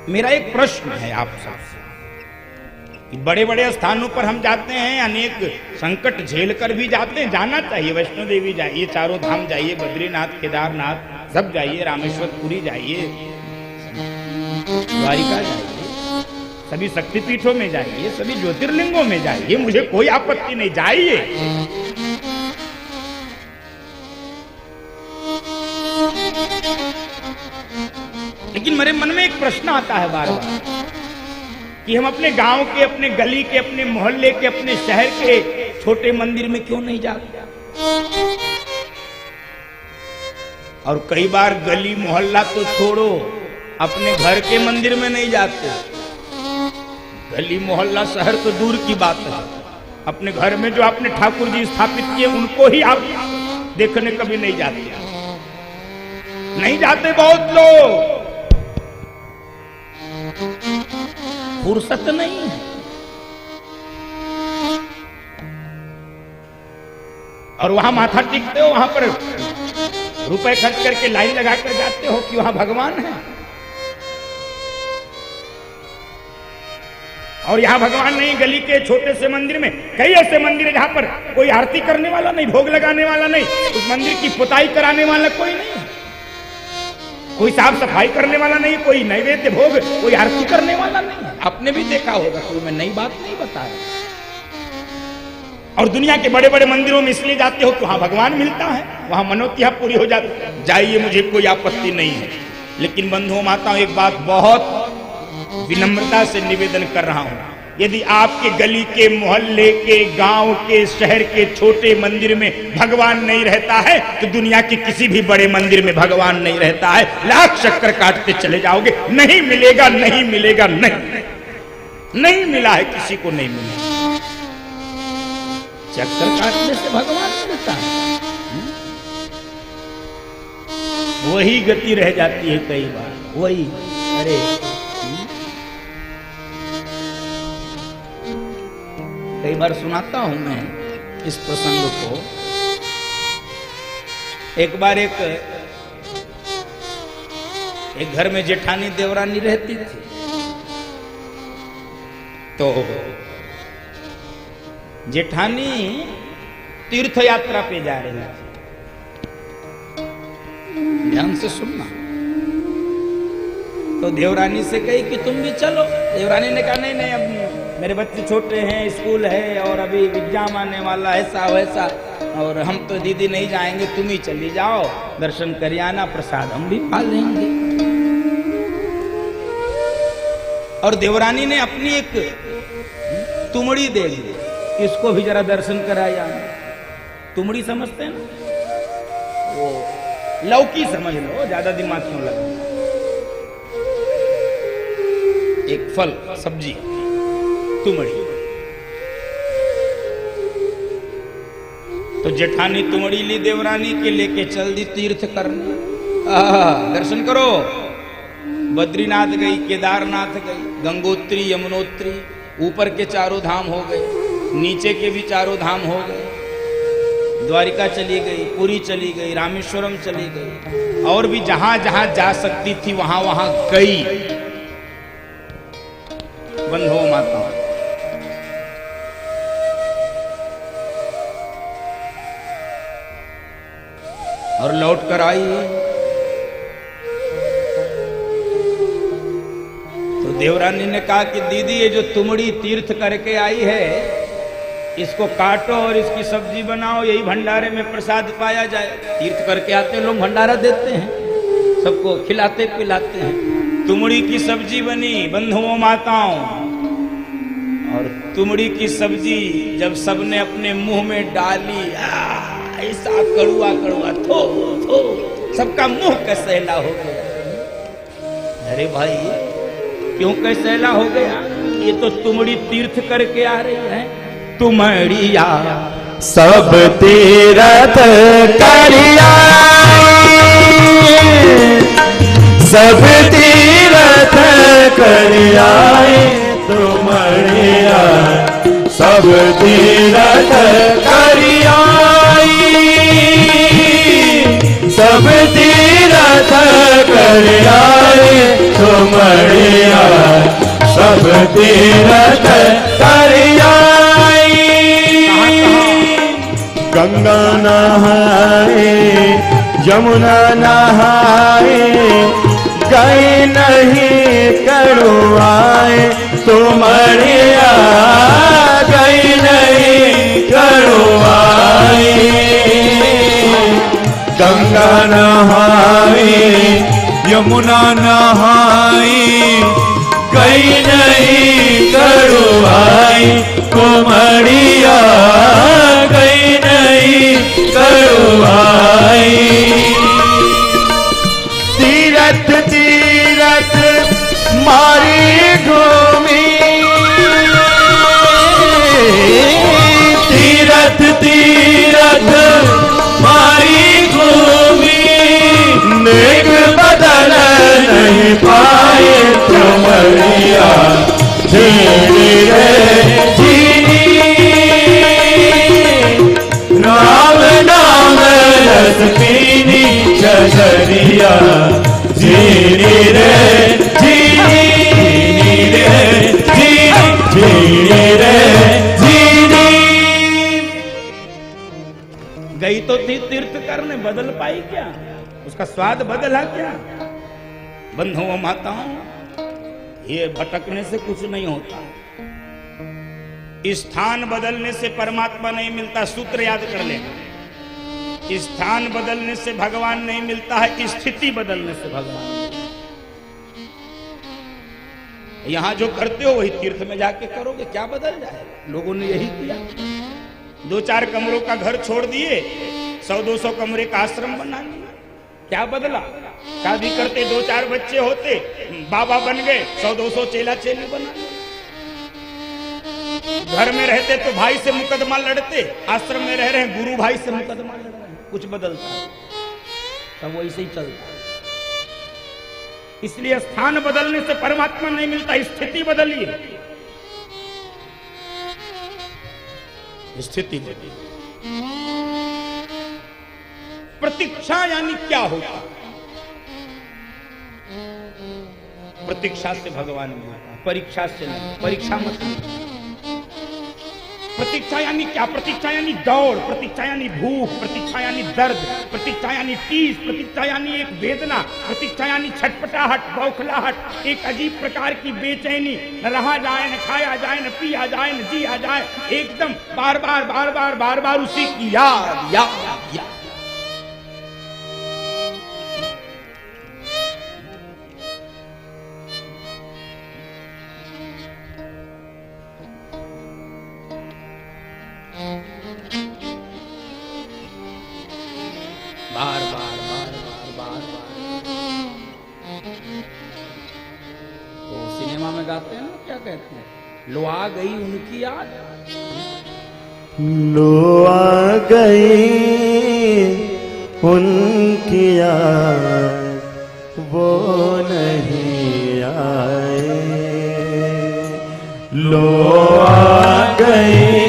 मेरा एक प्रश्न है आप सबसे, बड़े बड़े स्थानों पर हम जाते हैं, अनेक संकट झेल कर भी जाते हैं। जाना चाहिए, वैष्णो देवी जाइए, चारों धाम जाइए, बद्रीनाथ, केदारनाथ सब जाइए, रामेश्वरपुरी जाइए, द्वारिका जाइए, सभी शक्तिपीठों में जाइए, सभी ज्योतिर्लिंगों में जाइए, मुझे कोई आपत्ति नहीं, जाइए। लेकिन मेरे मन में एक प्रश्न आता है बार बार कि हम अपने गांव के, अपने गली के, अपने मोहल्ले के, अपने शहर के छोटे मंदिर में क्यों नहीं जाते? और कई बार गली मोहल्ला तो छोड़ो, अपने घर के मंदिर में नहीं जाते। गली मोहल्ला शहर तो दूर की बात है, अपने घर में जो आपने ठाकुर जी स्थापित किए उनको ही आप देखने कभी नहीं जाते। नहीं जाते बहुत लोग, फुर्सत नहीं है। और वहां माथा टेकते हो, वहां पर रुपए खर्च करके लाइन लगा कर जाते हो कि वहां भगवान है, और यहां भगवान नहीं। गली के छोटे से मंदिर में, कई ऐसे मंदिर है जहां पर कोई आरती करने वाला नहीं, भोग लगाने वाला नहीं, उस मंदिर की पुताई कराने वाला कोई नहीं, कोई साफ सफाई करने वाला नहीं, कोई नैवेद्य भोग, कोई आरती करने वाला नहीं। आपने भी देखा होगा, कोई मैं नई बात नहीं बता रहा। और दुनिया के बड़े बड़े मंदिरों में इसलिए जाते हो कि वहां भगवान मिलता है, वहां मनोतिया पूरी हो जाती है। जाइए, मुझे कोई आपत्ति नहीं है। लेकिन बंधुओं माताओं, एक बात बहुत विनम्रता से निवेदन कर रहा हूं, यदि आपके गली के, मोहल्ले के, गांव के, शहर के छोटे मंदिर में भगवान नहीं रहता है तो दुनिया के किसी भी बड़े मंदिर में भगवान नहीं रहता है। लाख चक्कर काटते चले जाओगे, नहीं मिलेगा, नहीं मिलेगा, नहीं मिला है, किसी को नहीं मिला। चक्कर काटने से भगवान मिलता है, वही गति रह जाती है कई बार, वही। अरे कई बार सुनाता हूं मैं इस प्रसंग को। एक बार एक घर में जेठानी देवरानी रहती थी, तो जेठानी तीर्थ यात्रा पे जा रही थी। ध्यान से सुनना। तो देवरानी से कही कि तुम भी चलो। देवरानी ने कहा नहीं नहीं, अब मेरे बच्चे छोटे हैं, स्कूल है और अभी एग्जाम आने वाला है, ऐसा वैसा, और हम तो दीदी नहीं जाएंगे, तुम ही चली जाओ, दर्शन कर आना, प्रसाद हम भी खा लेंगे। और देवरानी ने अपनी एक तुमड़ी दे दी, इसको भी जरा दर्शन कराया। तुमड़ी समझते हैं ना, वो लौकी समझ लो, ज्यादा दिमाग क्यों लगा। एक फल, सब्जी, तुमड़ी। तो जेठानी तुमड़ी ली देवरानी के, लेके चल दी तीर्थ करने। दर्शन करो। बद्रीनाथ गई, केदारनाथ गई, गंगोत्री, यमुनोत्री, ऊपर के चारों धाम हो गए, नीचे के भी चारों धाम हो गए, द्वारिका चली गई, पुरी चली गई, रामेश्वरम चली गई, और भी जहां जहां जा सकती थी वहां वहां गई। बंधुओं माताओं, और लौट कर आई तो देवरानी ने कहा कि दीदी, ये जो तुमड़ी तीर्थ करके आई है, इसको काटो और इसकी सब्जी बनाओ, यही भंडारे में प्रसाद पाया जाए। तीर्थ करके आते हैं लोग, भंडारा देते हैं, सबको खिलाते पिलाते हैं। तुमड़ी की सब्जी बनी बंधुओं माताओं, और तुमड़ी की सब्जी जब सबने अपने मुंह में डाली, ऐसा कड़ुआ कड़ुआ, थो थो, सबका मुंह कसैला हो गया। अरे भाई, क्यों कसैला हो गया? ये तो तुमड़ी तीर्थ करके आ रही है। तुमड़िया सब तीरथ करिया, सब तीरथ करिया, तुमड़िया सब तीरथ करिया, सब तीरथ करिया, तुमड़िया तीरथ कर आई। गंगा नहाए यमुना नहाए गए नहीं करुआए तुमरिया गई नहीं करुआए। गंगा नहाए यमुना नहाए गई नहीं करुआई कुमरिया गई नहीं करुआई। तीरथ तीरथ मारी घूमी तीरथ तीरथ मारी घूमी नेक बदल नहीं पाए तुमरिया जीनी रे जीनी। राम नाम रस पीनी शजरिया जीनी रे जीनी रे जीनी जीनी रे जीनी। गई तो थी तीर्थ करने, बदल पाई क्या? उसका स्वाद बदला क्या? बंधुओं माताओं, ये भटकने से कुछ नहीं होता। स्थान बदलने से परमात्मा नहीं मिलता, सूत्र याद कर लेना। स्थान बदलने से भगवान नहीं मिलता है, स्थिति बदलने से भगवान। यहां जो करते हो वही तीर्थ में जाके करोगे, क्या बदल जाएगा? लोगों ने यही किया, 2-4 कमरों का घर छोड़ दिए, 100-200 कमरे का आश्रम बना लिया। क्या बदला? शादी करते 2-4 बच्चे होते, बाबा बन गए, 100-200 चेला चेली बना लिए। घर में रहते तो भाई से मुकदमा लड़ते, आश्रम में रह रहे हैं गुरु भाई से मुकदमा लड़ रहे हैं। कुछ बदलता है? सब वैसे ही चलता है। इसलिए स्थान बदलने से परमात्मा नहीं मिलता, स्थिति बदलिए, स्थिति बदलिए। प्रतीक्षा यानी क्या होता? प्रतीक्षा से भगवान मिलता, परीक्षा से नहीं। परीक्षा मत। प्रतीक्षा यानी क्या? प्रतीक्षा यानी दौड़, प्रतीक्षा यानी भूख, प्रतीक्षा यानी दर्द, प्रतीक्षा यानी टीस, प्रतीक्षा यानी एक वेदना, प्रतीक्षा यानी छटपटाहट, बौखलाहट, एक अजीब प्रकार की बेचैनी, न रहा जाए, न खाया जाए, न पिया जाए, न जिया जाए, एकदम बार बार बार बार बार बार उसी की याद याद याद। बार बार बार बार बार बार। तो सिनेमा में गाते हैं ना, क्या कहते हैं? लो आ गई उनकी याद, लो आ गई उनकी याद, वो नहीं आए। लो आ गई